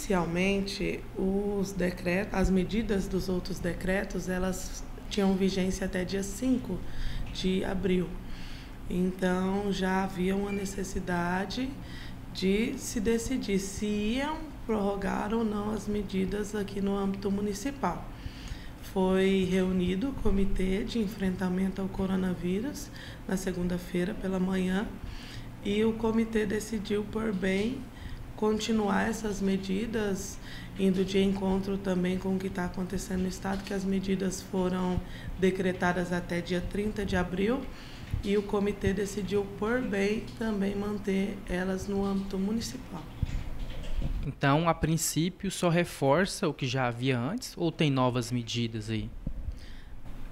Inicialmente, as medidas dos outros decretos, elas tinham vigência até dia 5 de abril. Então, já havia uma necessidade de se decidir se iam prorrogar ou não as medidas aqui no âmbito municipal. Foi reunido o Comitê de Enfrentamento ao Coronavírus na segunda-feira pela manhã e o comitê decidiu por bem continuar essas medidas, indo de encontro também com o que está acontecendo no Estado, que as medidas foram decretadas até dia 30 de abril e o comitê decidiu por bem também manter elas no âmbito municipal. Então, a princípio, só reforça o que já havia antes ou tem novas medidas aí?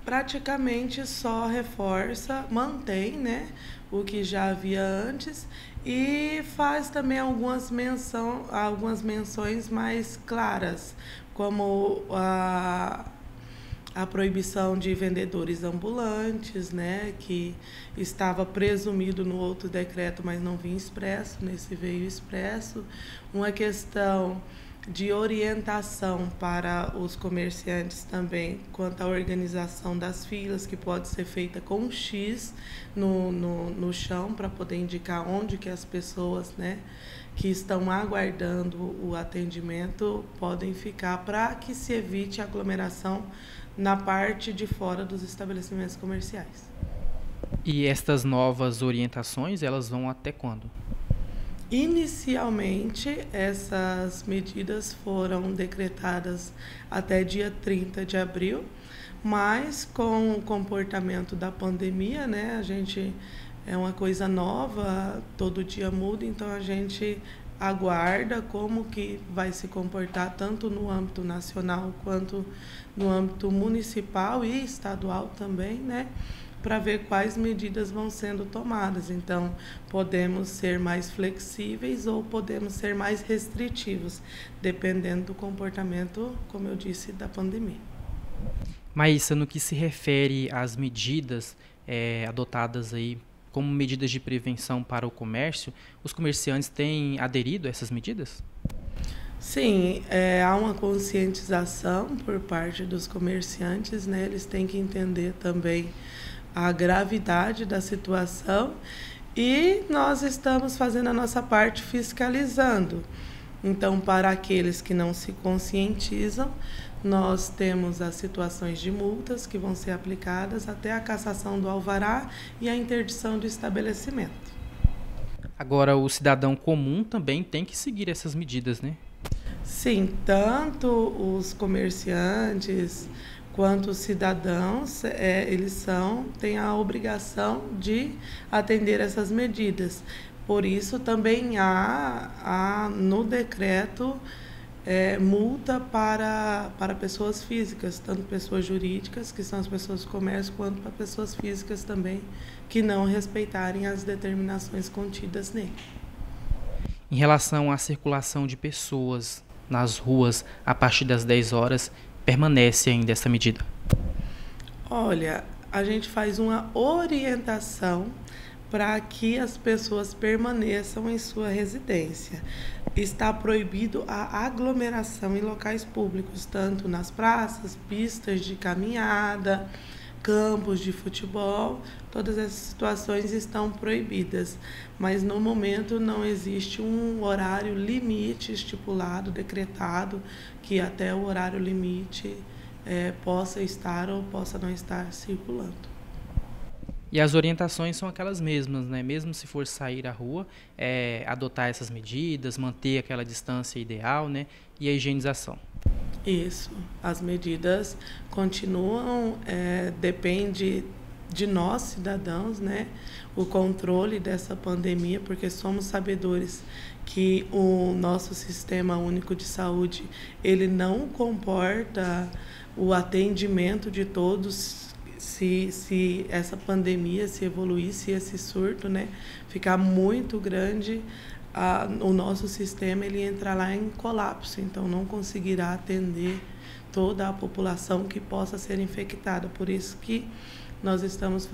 Praticamente só reforça, mantém, né, o que já havia antes e faz também algumas menções mais claras, como a proibição de vendedores ambulantes, né, que estava presumido no outro decreto, mas não vinha expresso, nesse veio expresso. Uma questão de orientação para os comerciantes também quanto à organização das filas, que pode ser feita com um X no chão, para poder indicar onde que as pessoas, né, que estão aguardando o atendimento podem ficar, para que se evite aglomeração na parte de fora dos estabelecimentos comerciais. E estas novas orientações, elas vão até quando? Inicialmente, essas medidas foram decretadas até dia 30 de abril, mas com o comportamento da pandemia, né, a gente é uma coisa nova, todo dia muda, então a gente aguarda como que vai se comportar tanto no âmbito nacional quanto no âmbito municipal e estadual também, né? Para ver quais medidas vão sendo tomadas. Então, podemos ser mais flexíveis ou podemos ser mais restritivos, dependendo do comportamento, como eu disse, da pandemia. Maíssa, no que se refere às medidas adotadas aí como medidas de prevenção para o comércio, os comerciantes têm aderido a essas medidas? Sim, há uma conscientização por parte dos comerciantes, né? Eles têm que entender também a gravidade da situação e nós estamos fazendo a nossa parte fiscalizando. Então, para aqueles que não se conscientizam, nós temos as situações de multas que vão ser aplicadas até a cassação do alvará e a interdição do estabelecimento. Agora, o cidadão comum também tem que seguir essas medidas, né? Sim, tanto os comerciantes quanto os cidadãos, eles têm a obrigação de atender essas medidas. Por isso, também há no decreto multa para pessoas físicas, tanto pessoas jurídicas, que são as pessoas do comércio, quanto para pessoas físicas também, que não respeitarem as determinações contidas nele. Em relação à circulação de pessoas nas ruas a partir das 10 horas, permanece ainda essa medida? Olha, a gente faz uma orientação para que as pessoas permaneçam em sua residência. Está proibido a aglomeração em locais públicos, tanto nas praças, pistas de caminhada, campos de futebol, todas essas situações estão proibidas, mas no momento não existe um horário limite estipulado, decretado, que até o horário limite possa estar ou possa não estar circulando. E as orientações são aquelas mesmas, né? Mesmo se for sair à rua, adotar essas medidas, manter aquela distância ideal, né? E a higienização. Isso, as medidas continuam, depende de nós, cidadãos, né? O controle dessa pandemia, porque somos sabedores que o nosso Sistema Único de Saúde, ele não comporta o atendimento de todos. Se essa pandemia se evoluir, se esse surto, né, ficar muito grande, o nosso sistema ele entra lá em colapso, então não conseguirá atender toda a população que possa ser infectada. Por isso que nós estamos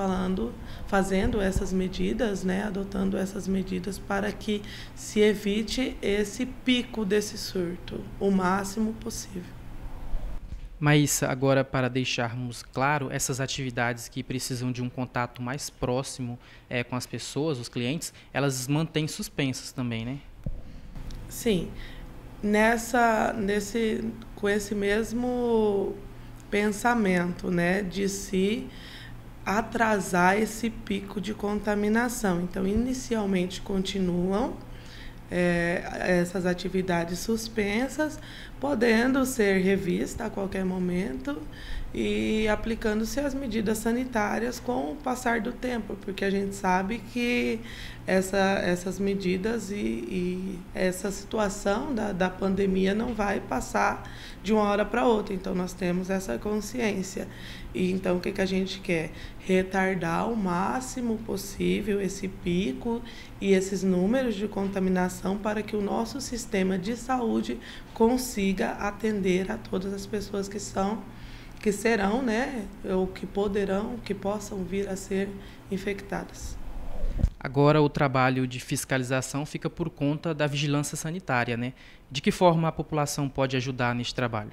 fazendo essas medidas, né, adotando essas medidas para que se evite esse pico desse surto o máximo possível. Mas agora, para deixarmos claro, essas atividades que precisam de um contato mais próximo com as pessoas, os clientes, elas mantêm suspensas também, né? Sim, com esse mesmo pensamento, né, de se atrasar esse pico de contaminação. Então, inicialmente continuam essas atividades suspensas, podendo ser revista a qualquer momento e aplicando-se as medidas sanitárias com o passar do tempo, porque a gente sabe que essas medidas e essa situação da pandemia não vai passar de uma hora para outra. Então, nós temos essa consciência. E então, o que a gente quer? Retardar o máximo possível esse pico e esses números de contaminação para que o nosso sistema de saúde consiga atender a todas as pessoas que serão, né, ou que possam vir a ser infectadas. Agora o trabalho de fiscalização fica por conta da vigilância sanitária, né? De que forma a população pode ajudar neste trabalho?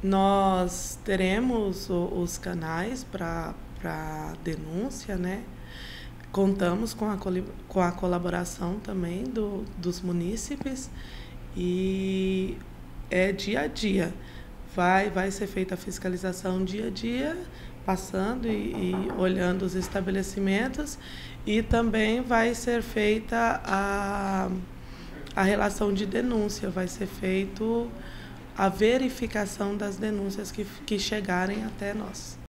Nós teremos os canais para denúncia, né? Contamos com a colaboração também dos munícipes e é dia a dia. Vai ser feita a fiscalização dia a dia, passando e olhando os estabelecimentos, e também vai ser feita a relação de denúncia, vai ser feito a verificação das denúncias que chegarem até nós.